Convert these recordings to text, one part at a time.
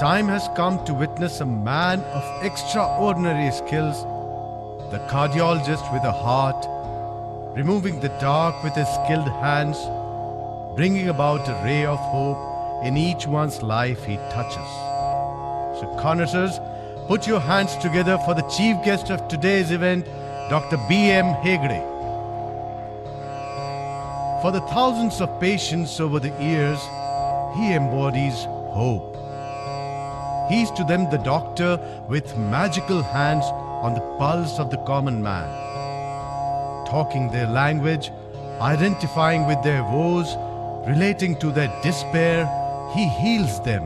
time has come to witness a man of extraordinary skills, the cardiologist with a heart, removing the dark with his skilled hands, bringing about a ray of hope in each one's life he touches. So, connoisseurs, put your hands together for the chief guest of today's event, Dr. B.M. Hegde. For the thousands of patients over the years, he embodies hope. He is to them the doctor with magical hands on the pulse of the common man. Talking their language, identifying with their woes, relating to their despair, he heals them,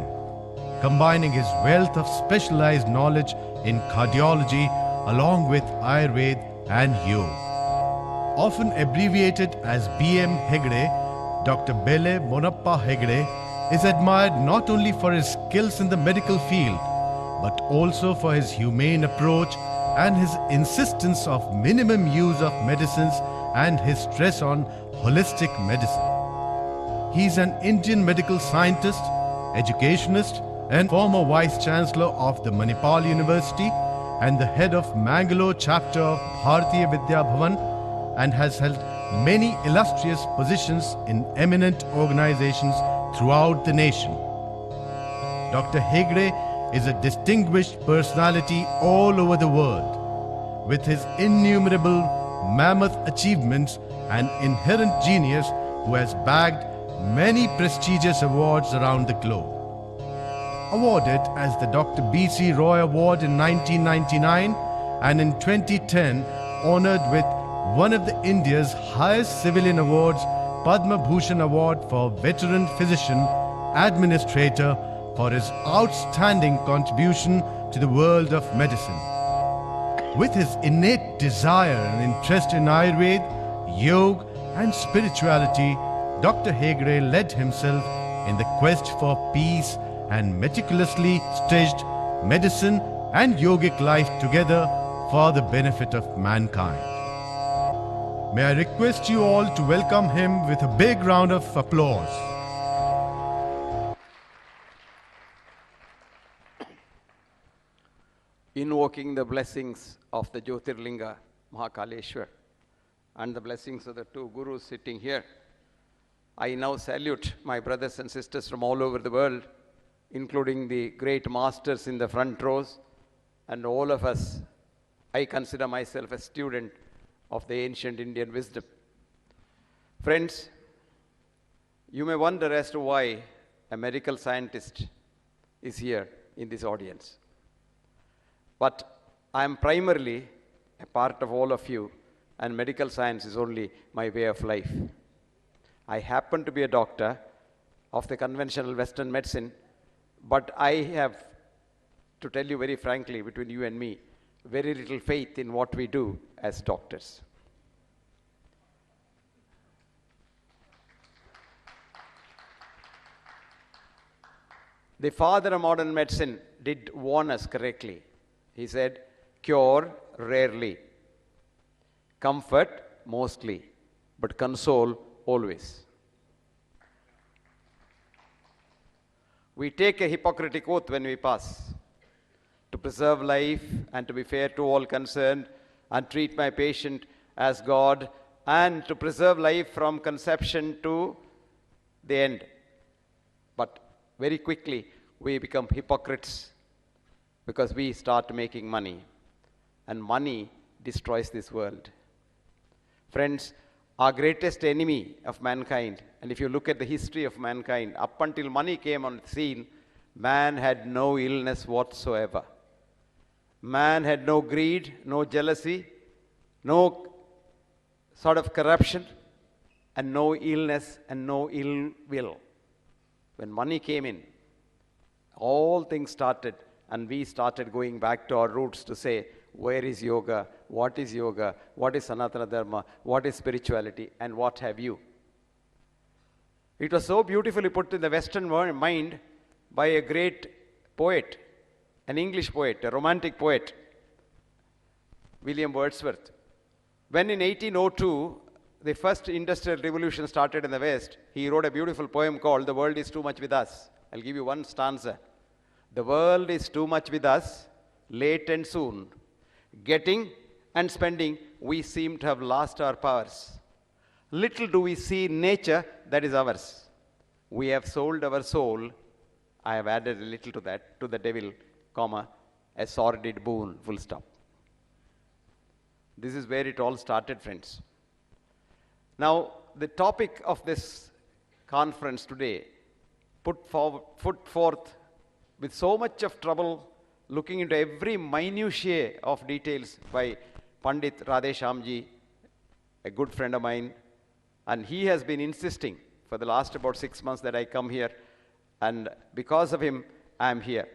combining his wealth of specialized knowledge in cardiology along with Ayurveda and Yoga. Often abbreviated as B.M. Hegde, Dr. Bele Monappa Hegde is admired not only for his skills in the medical field, but also for his humane approach and his insistence of minimum use of medicines and his stress on holistic medicine. He is an Indian medical scientist, educationist, and former Vice Chancellor of the Manipal University and the head of Mangalore chapter of Bharatiya Vidya Bhavan, and has held many illustrious positions in eminent organizations throughout the nation. Dr. Hegde is a distinguished personality all over the world. With his innumerable mammoth achievements and inherent genius, who has bagged many prestigious awards around the globe. Awarded as the Dr. B.C. Roy Award in 1999 and in 2010 honored with one of the India's highest civilian awards, Padma Bhushan Award for Veteran Physician Administrator for his outstanding contribution to the world of medicine. With his innate desire and interest in Ayurveda, Yoga and spirituality, Dr. Hegde led himself in the quest for peace and meticulously stitched medicine and yogic life together for the benefit of mankind. May I request you all to welcome him with a big round of applause. Invoking the blessings of the Jyotirlinga Mahakaleshwar and the blessings of the two gurus sitting here, I now salute my brothers and sisters from all over the world, including the great masters in the front rows, and all of us. I consider myself a student of the ancient Indian wisdom. Friends, you may wonder as to why a medical scientist is here in this audience. But I am primarily a part of all of you, and medical science is only my way of life. I happen to be a doctor of the conventional Western medicine, but I have, to tell you very frankly, between you and me, very little faith in what we do as doctors. The father of modern medicine did warn us correctly. He said, cure rarely, comfort mostly, but console always. We take a Hippocratic oath when we pass to preserve life and to be fair to all concerned and treat my patient as God and to preserve life from conception to the end. But very quickly we become hypocrites because we start making money, and money destroys this world. Friends, our greatest enemy of mankind, and if you look at the history of mankind, up until money came on the scene, man had no illness whatsoever. Man had no greed, no jealousy, no sort of corruption, and no illness and no ill will. When money came in, all things started, and we started going back to our roots to say, where is yoga? What is yoga? What is Sanatana Dharma? What is spirituality? And what have you? It was so beautifully put in the Western mind by a great poet, an English poet, a romantic poet, William Wordsworth. When in 1802, the first industrial revolution started in the West, he wrote a beautiful poem called The World is Too Much With Us. I'll give you one stanza. The world is too much with us, late and soon. Getting and spending, we seem to have lost our powers. Little do we see in nature that is ours. We have sold our soul. I have added a little to that, to the devil, comma, a sordid boon, full stop. This is where it all started, friends. Now, the topic of this conference today, put forth with so much of trouble, looking into every minutiae of details by Pandit Radheshamji, a good friend of mine, and he has been insisting for the last about 6 months that I come here, and because of him, I am here.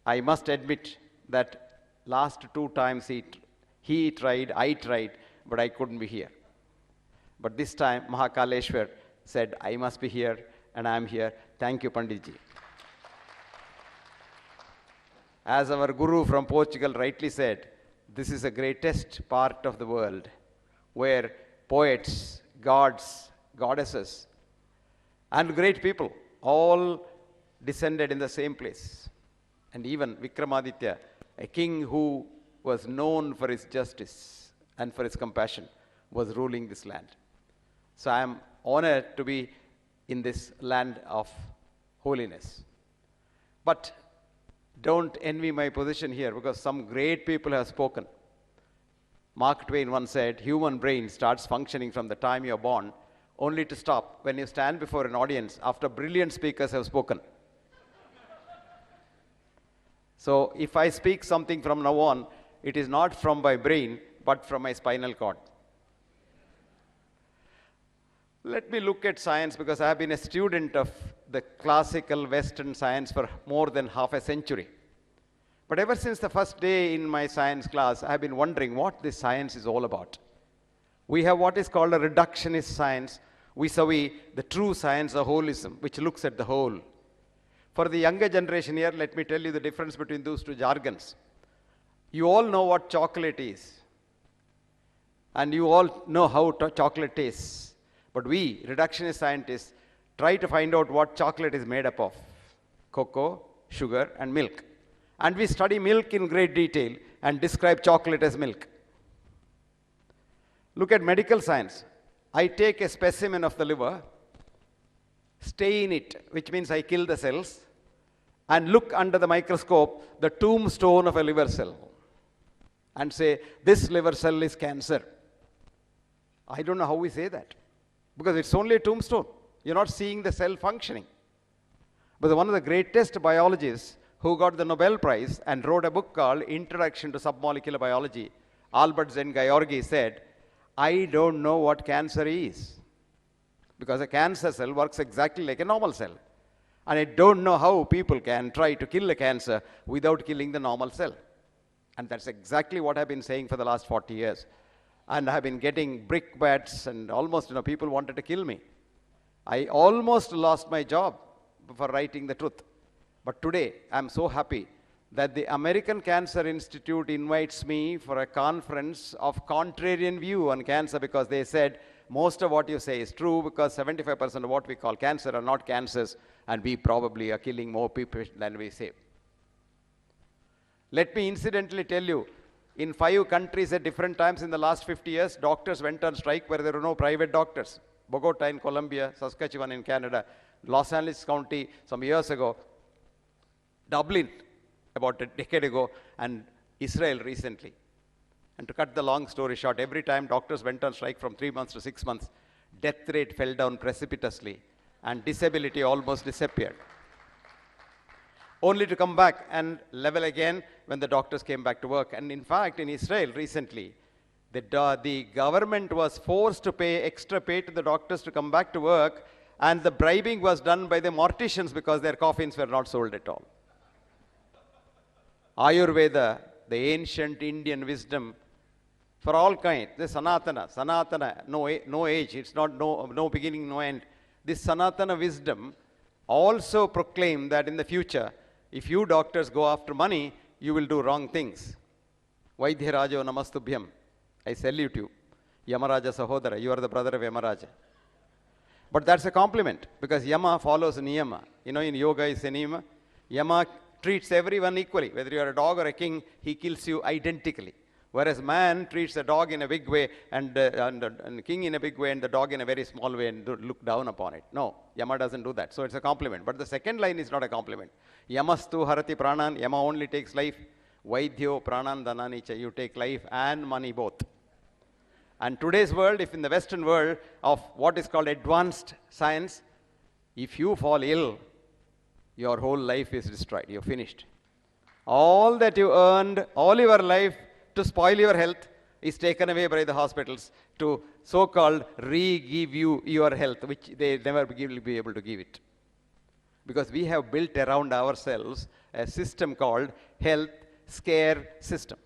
I must admit that last 2 times he tried, I tried, but I couldn't be here. But this time, Mahakaleshwar said, I must be here, and I am here. Thank you, Panditji. As our guru from Portugal rightly said, this is the greatest part of the world where poets, gods, goddesses, and great people all descended in the same place. And even Vikramaditya, a king who was known for his justice and for his compassion, was ruling this land. So I am honored to be in this land of holiness. But don't envy my position here, because some great people have spoken. Mark Twain once said, human brain starts functioning from the time you are born, only to stop when you stand before an audience after brilliant speakers have spoken. So if I speak something from now on, it is not from my brain, but from my spinal cord. Let me look at science, because I have been a student of the classical Western science for more than half a century. But ever since the first day in my science class, I have been wondering what this science is all about. We have what is called a reductionist science vis-a-vis the true science of holism, which looks at the whole. For the younger generation here, let me tell you the difference between those two jargons. You all know what chocolate is, and you all know how chocolate tastes. But we, reductionist scientists, try to find out what chocolate is made up of: cocoa, sugar, and milk. And we study milk in great detail and describe chocolate as milk. Look at medical science. I take a specimen of the liver, stain it, which means I kill the cells, and look under the microscope the tombstone of a liver cell and say, this liver cell is cancer. I don't know how we say that, because it's only a tombstone. You're not seeing the cell functioning. But one of the greatest biologists who got the Nobel Prize and wrote a book called Introduction to Submolecular Biology, Albert Szent-Györgyi, said, I don't know what cancer is, because a cancer cell works exactly like a normal cell. And I don't know how people can try to kill a cancer without killing the normal cell. And that's exactly what I've been saying for the last 40 years. And I've been getting brickbats, and almost, people wanted to kill me. I almost lost my job for writing the truth. But today, I'm so happy that the American Cancer Institute invites me for a conference of contrarian view on cancer, because they said most of what you say is true, because 75% of what we call cancer are not cancers, and we probably are killing more people than we save. Let me incidentally tell you, in 5 countries at different times in the last 50 years, doctors went on strike where there were no private doctors. Bogota in Colombia, Saskatchewan in Canada, Los Angeles County some years ago, Dublin about a decade ago, and Israel recently. And to cut the long story short, every time doctors went on strike from 3 months to 6 months, death rate fell down precipitously and disability almost disappeared. Only to come back and level again when the doctors came back to work. And in fact, in Israel recently, the government was forced to pay extra pay to the doctors to come back to work, and the bribing was done by the morticians because their coffins were not sold at all. Ayurveda, the ancient Indian wisdom for all kinds, the Sanatana, no age, it's not no beginning, no end. This Sanatana wisdom also proclaimed that in the future, if you doctors go after money, you will do wrong things. Vaidhyarajo namastubhyam. I salute you. Yamaraja Sahodara, you are the brother of Yamaraja. But that's a compliment, because Yama follows Niyama. In yoga is a Niyama. Yama treats everyone equally. Whether you are a dog or a king, he kills you identically. Whereas man treats the dog in a big way and the king in a big way and the dog in a very small way and look down upon it. No, Yama doesn't do that. So it's a compliment. But the second line is not a compliment. Yamastu harati pranan. Yama only takes life. Vaidhyo pranan dananicha. You take life and money both. And today's world, if in the Western world of what is called advanced science, if you fall ill, your whole life is destroyed. You're finished. All that you earned, all your life, to spoil your health is taken away by the hospitals to so-called re-give you your health, which they never will be able to give it. Because we have built around ourselves a system called health scare system.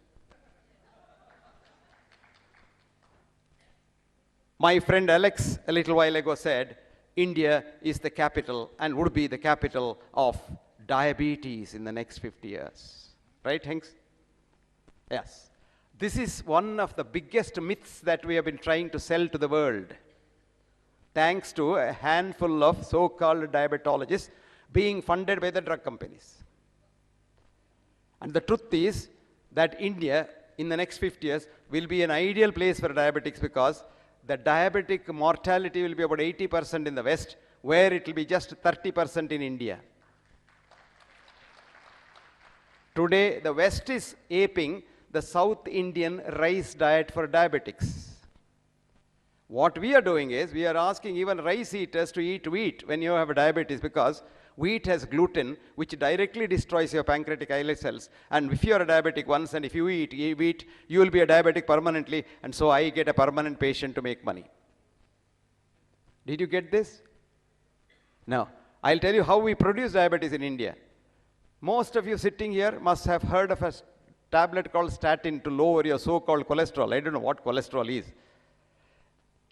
My friend Alex a little while ago said, India is the capital and would be the capital of diabetes in the next 50 years. Right, Hanks? Yes. This is one of the biggest myths that we have been trying to sell to the world, thanks to a handful of so-called diabetologists being funded by the drug companies. And the truth is that India, in the next 50 years, will be an ideal place for diabetics because the diabetic mortality will be about 80% in the West, where it will be just 30% in India. Today, the West is aping the South Indian rice diet for diabetics. What we are doing is, we are asking even rice eaters to eat wheat when you have diabetes, because wheat has gluten, which directly destroys your pancreatic islet cells. And if you are a diabetic once, and if you eat wheat, you will be a diabetic permanently, and so I get a permanent patient to make money. Did you get this? Now, I'll tell you how we produce diabetes in India. Most of you sitting here must have heard of a tablet called statin to lower your so-called cholesterol. I don't know what cholesterol is.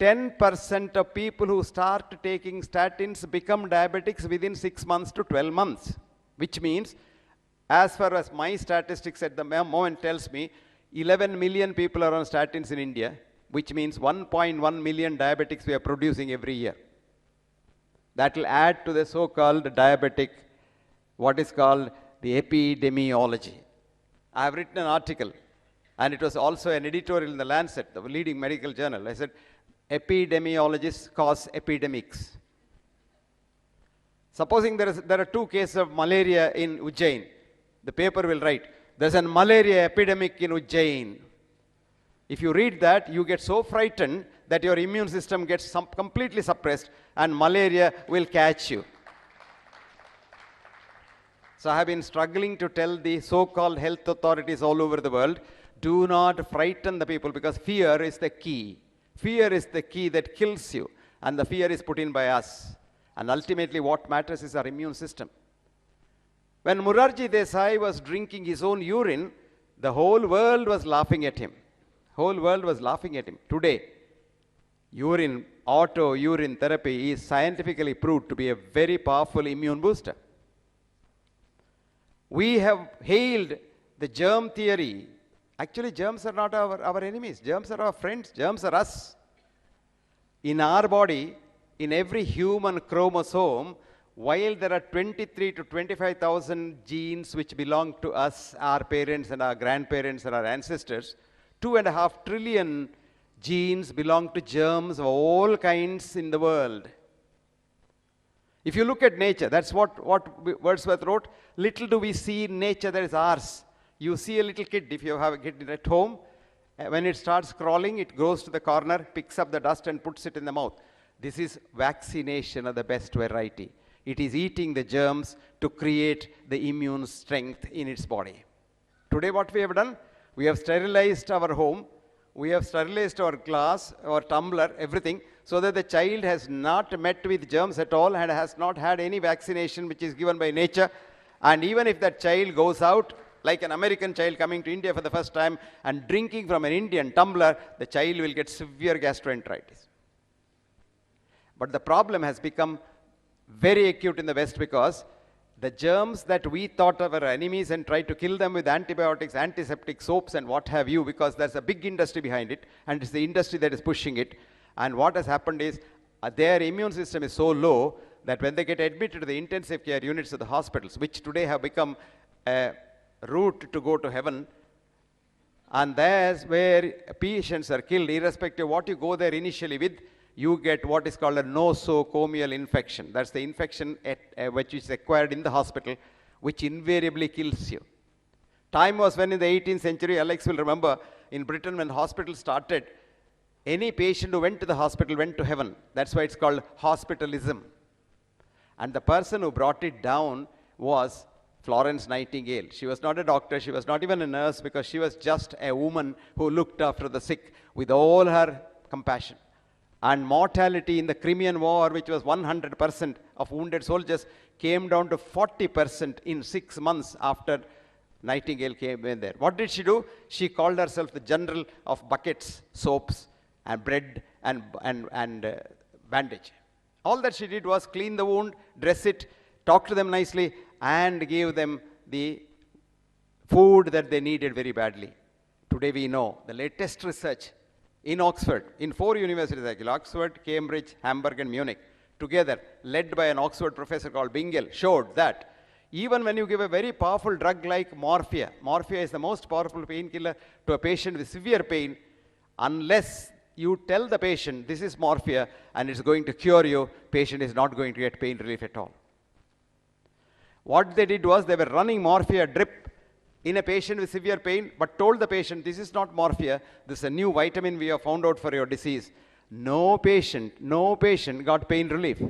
10% of people who start taking statins become diabetics within 6 months to 12 months. Which means, as far as my statistics at the moment tells me, 11 million people are on statins in India, which means 1.1 million diabetics we are producing every year. That will add to the so-called diabetic, what is called the epidemiology. I have written an article, and it was also an editorial in the Lancet, the leading medical journal. I said, epidemiologists cause epidemics. Supposing there are 2 cases of malaria in Ujjain, the paper will write, there's a malaria epidemic in Ujjain. If you read that, you get so frightened that your immune system gets completely suppressed and malaria will catch you. So I have been struggling to tell the so-called health authorities all over the world, do not frighten the people, because fear is the key. Fear is the key that kills you, and the fear is put in by us. And ultimately what matters is our immune system. When Morarji Desai was drinking his own urine, the whole world was laughing at him. Whole world was laughing at him. Today, auto-urine therapy is scientifically proved to be a very powerful immune booster. We have hailed the germ theory. Actually, germs are not our enemies. Germs are our friends. Germs are us. In our body, in every human chromosome, while there are 23 to 25,000 genes which belong to us, our parents and our grandparents and our ancestors, 2.5 trillion genes belong to germs of all kinds in the world. If you look at nature, that's what Wordsworth wrote, little do we see in nature that is ours. You see a little kid, if you have a kid at home, when it starts crawling, it goes to the corner, picks up the dust and puts it in the mouth. This is vaccination of the best variety. It is eating the germs to create the immune strength in its body. Today what we have done, we have sterilized our home, we have sterilized our glass, our tumbler, everything, so that the child has not met with germs at all and has not had any vaccination which is given by nature. And even if that child goes out, like an American child coming to India for the first time and drinking from an Indian tumbler, the child will get severe gastroenteritis. But the problem has become very acute in the West because the germs that we thought of our enemies and tried to kill them with antibiotics, antiseptic soaps and what have you, because there's a big industry behind it and it's the industry that is pushing it. And what has happened is their immune system is so low that when they get admitted to the intensive care units of the hospitals, which today have become a route to go to heaven, and that's where patients are killed. Irrespective of what you go there initially with, you get what is called a nosocomial infection. That's the infection which is acquired in the hospital, which invariably kills you. Time was when in the 18th century, Alex will remember, in Britain when hospitals started, any patient who went to the hospital went to heaven. That's why it's called hospitalism. And the person who brought it down was Florence Nightingale. She was not a doctor, she was not even a nurse, because she was just a woman who looked after the sick with all her compassion. And mortality in the Crimean War, which was 100% of wounded soldiers, came down to 40% in 6 months after Nightingale came in there. What did she do? She called herself the general of buckets, soaps, and bread and bandage. All that she did was clean the wound, dress it, talk to them nicely, and give them the food that they needed very badly. Today we know the latest research in Oxford, in 4 universities actually, Oxford, Cambridge, Hamburg, and Munich, together, led by an Oxford professor called Bingel, showed that even when you give a very powerful drug like morphia, morphia is the most powerful painkiller to a patient with severe pain, unless you tell the patient this is morphia and it's going to cure you, patient is not going to get pain relief at all. What they did was they were running morphia drip in a patient with severe pain, but told the patient this is not morphia, this is a new vitamin we have found out for your disease. No patient got pain relief.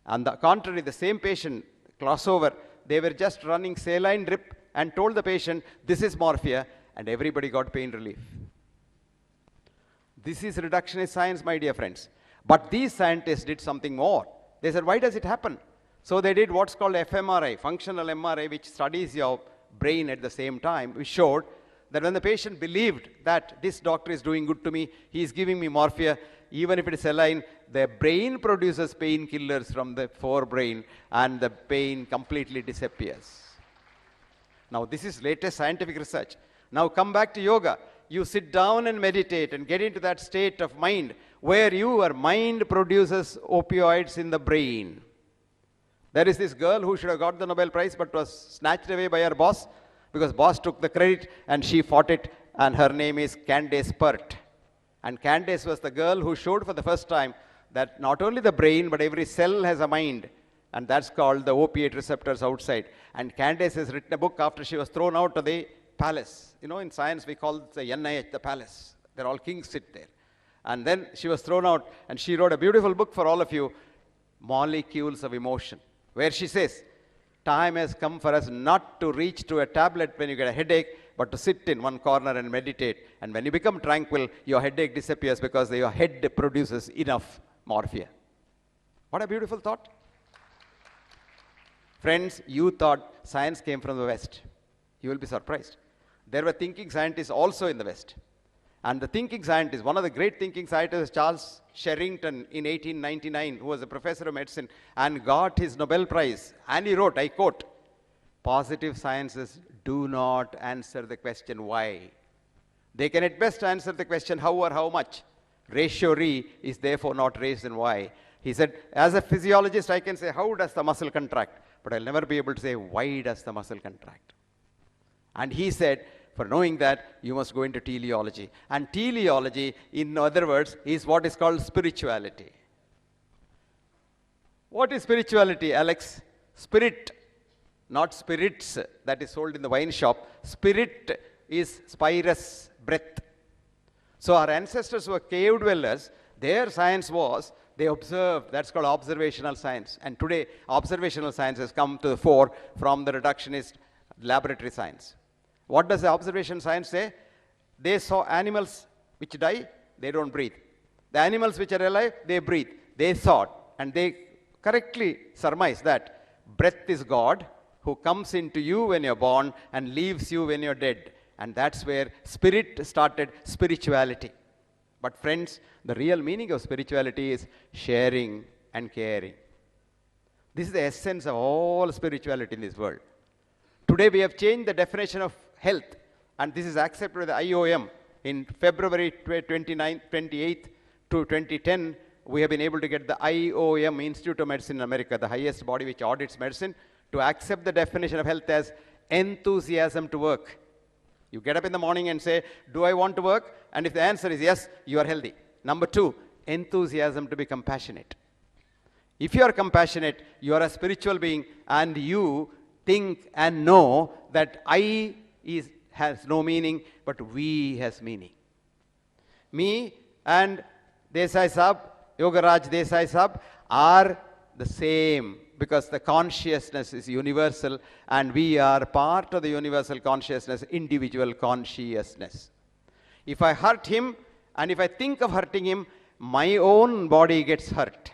On the contrary, the same patient, crossover, they were just running saline drip and told the patient this is morphia, and everybody got pain relief. This is reductionist science, my dear friends. But these scientists did something more. They said, why does it happen? So they did what's called fMRI, functional MRI, which studies your brain at the same time. We showed that when the patient believed that this doctor is doing good to me, he is giving me morphia, even if it is saline, the brain produces painkillers from the forebrain, and the pain completely disappears. Now, this is latest scientific research. Now come back to yoga. You sit down and meditate and get into that state of mind where your mind produces opioids in the brain. There is this girl who should have got the Nobel Prize but was snatched away by her boss, because boss took the credit and she fought it, and her name is Candace Pert. And Candace was the girl who showed for the first time that not only the brain but every cell has a mind, and that's called the opiate receptors outside. And Candace has written a book after she was thrown out of the palace. You know, in science we call it the NIH, the palace. They're all kings sit there. And then she was thrown out, and she wrote a beautiful book for all of you, Molecules of Emotion, where she says, time has come for us not to reach to a tablet when you get a headache, but to sit in one corner and meditate. And when you become tranquil, your headache disappears because your head produces enough morphia. What a beautiful thought. Friends, you thought science came from the West. You will be surprised. There were thinking scientists also in the West. And the thinking scientist, one of the great thinking scientists, Charles Sherrington, in 1899, who was a professor of medicine and got his Nobel Prize. And he wrote, I quote, positive sciences do not answer the question why. They can at best answer the question how or how much. Ratio re is therefore not raised in why. He said, as a physiologist, I can say, how does the muscle contract? But I'll never be able to say, why does the muscle contract? And he said, for knowing that, you must go into teleology. And teleology, in other words, is what is called spirituality. What is spirituality, Alex? Spirit, not spirits that is sold in the wine shop. Spirit is spirus, breath. So our ancestors were cave dwellers. Their science was, they observed. That's called observational science. And today, observational science has come to the fore from the reductionist laboratory science. What does the observation science say? They saw animals which die, they don't breathe. The animals which are alive, they breathe. They thought, and they correctly surmised that breath is God who comes into you when you're born and leaves you when you're dead. And that's where spirit started spirituality. But friends, the real meaning of spirituality is sharing and caring. This is the essence of all spirituality in this world. Today we have changed the definition of health, and this is accepted by the IOM. In February 28th to 2010, we have been able to get the IOM, Institute of Medicine in America, the highest body which audits medicine, to accept the definition of health as enthusiasm to work. You get up in the morning and say, do I want to work? And if the answer is yes, you are healthy. Number two, enthusiasm to be compassionate. If you are compassionate, you are a spiritual being and you think and know that I has no meaning, but we has meaning. Me and Desai Sahib, Yogaraj Desai Sahib are the same because the consciousness is universal and we are part of the universal consciousness, individual consciousness. If I hurt him and if I think of hurting him, my own body gets hurt.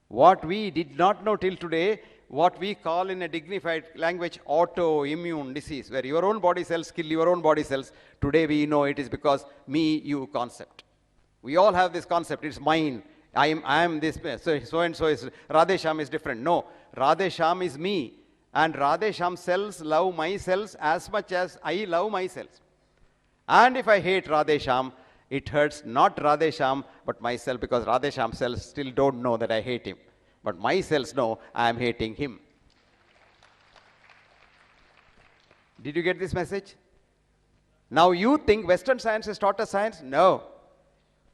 What we did not know till today, what we call in a dignified language autoimmune disease, where your own body cells kill your own body cells, today we know it is because me, you concept. We all have this concept, it's mine. I am this, so and so is, Radhe Shyam is different. No, Radhe Shyam is me. And Radhe Shyam cells love my cells as much as I love my cells. And if I hate Radhe Shyam, it hurts not Radhe Shyam, but myself, because Radhe Shyam cells still don't know that I hate him. But my cells know I am hating him. Did you get this message? Now you think Western science has taught us science? No.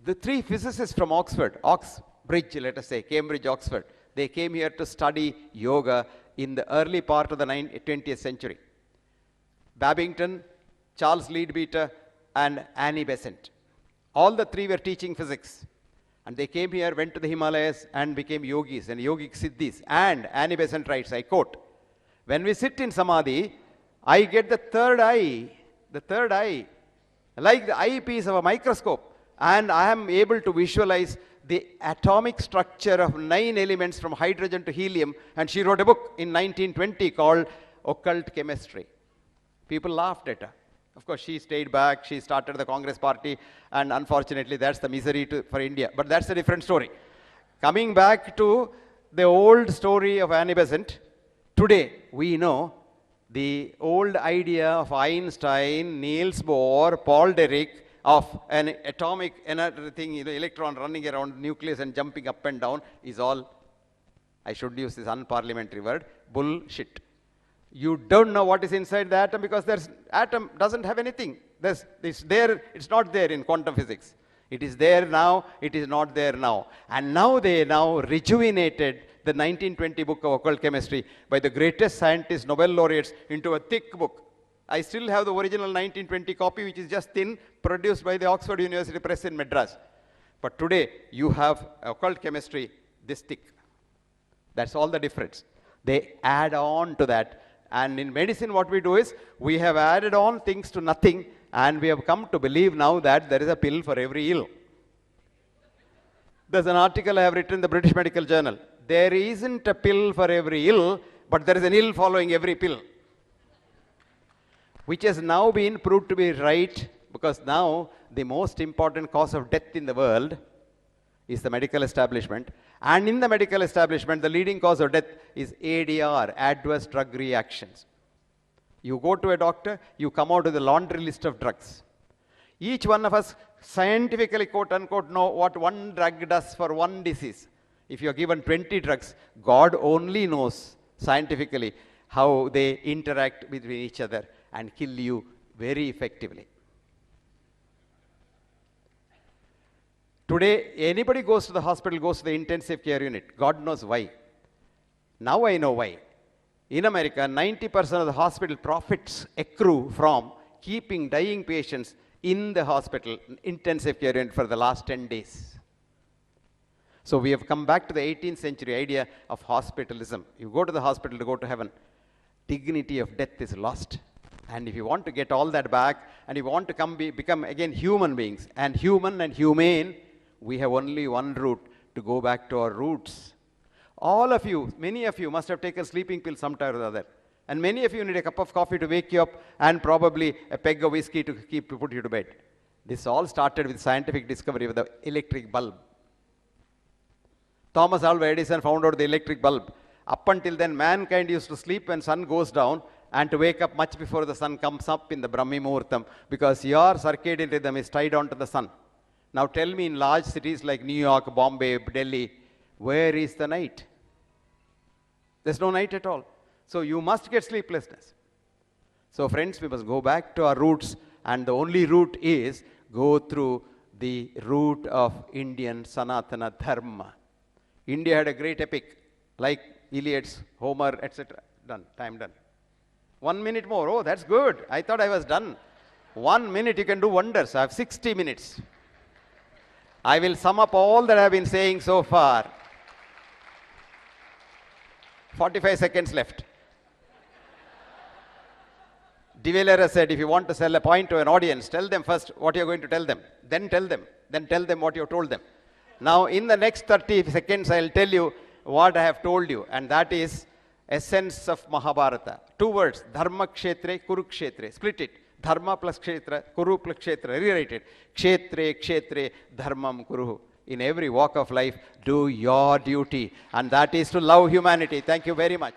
The three physicists from Oxford, Oxbridge, let us say, Cambridge, Oxford, they came here to study yoga in the early part of the 20th century. Babington, Charles Leadbeater, and Annie Besant. All the three were teaching physics. And they came here, went to the Himalayas, and became yogis and yogic siddhis. And Annie Besant writes, I quote, when we sit in samadhi, I get the third eye, like the eyepiece of a microscope. And I am able to visualize the atomic structure of 9 elements from hydrogen to helium. And she wrote a book in 1920 called Occult Chemistry. People laughed at her. Of course, she stayed back, she started the Congress party, and unfortunately, that's the misery for India. But that's a different story. Coming back to the old story of Annie Besant, today we know the old idea of Einstein, Niels Bohr, Paul Dirac, of an atomic energy thing, electron running around nucleus and jumping up and down is all, I should use this unparliamentary word, bullshit. You don't know what is inside the atom because the atom doesn't have anything. It's not there in quantum physics. It is there now, it is not there now. And now they rejuvenated the 1920 book of occult chemistry by the greatest scientists, Nobel laureates, into a thick book. I still have the original 1920 copy, which is just thin, produced by the Oxford University Press in Madras. But today, you have occult chemistry this thick. That's all the difference. They add on to that. And in medicine, what we do is, we have added on things to nothing, and we have come to believe now that there is a pill for every ill. There's an article I have written in the British Medical Journal. There isn't a pill for every ill, but there is an ill following every pill. Which has now been proved to be right, because now the most important cause of death in the world is the medical establishment. And in the medical establishment, the leading cause of death is ADR, adverse drug reactions. You go to a doctor, you come out with a laundry list of drugs. Each one of us scientifically, quote unquote, know what one drug does for one disease. If you are given 20 drugs, God only knows scientifically how they interact between each other and kill you very effectively. Today, anybody goes to the hospital, goes to the intensive care unit. God knows why. Now I know why. In America, 90% of the hospital profits accrue from keeping dying patients in the hospital, intensive care unit, for the last 10 days. So we have come back to the 18th century idea of hospitalism. You go to the hospital to go to heaven. Dignity of death is lost. And if you want to get all that back, and you want to become again human beings, and human and humane, we have only one route to go back to our roots. All of you, many of you must have taken sleeping pills sometime or the other. And many of you need a cup of coffee to wake you up, and probably a peg of whiskey to put you to bed. This all started with scientific discovery of the electric bulb. Thomas Alva Edison found out the electric bulb. Up until then, mankind used to sleep when sun goes down, and to wake up much before the sun comes up in the Brahmi Muhurtam, because your circadian rhythm is tied on to the sun. Now tell me, in large cities like New York, Bombay, Delhi, where is the night? There's no night at all. So you must get sleeplessness. So friends, we must go back to our roots, and the only route is go through the route of Indian Sanatana Dharma. India had a great epic, like Iliad's, Homer, etc. Done, time done. 1 minute more, oh, that's good. I thought I was done. 1 minute, you can do wonders. I have 60 minutes. I will sum up all that I have been saying so far. 45 seconds left. De Valera said, if you want to sell a point to an audience, tell them first what you're going to tell them. Then tell them what you've told them. Now, in the next 30 seconds, I'll tell you what I have told you, and that is essence of Mahabharata. 2 words, Dharma Kshetre, Kurukshetre. Split it. Dharma plus Kshetra, Kuru plus Kshetra. Rewrite it. Kshetre, Kshetre, Dharmam Kuruhu. In every walk of life, do your duty, and that is to love humanity. Thank you very much.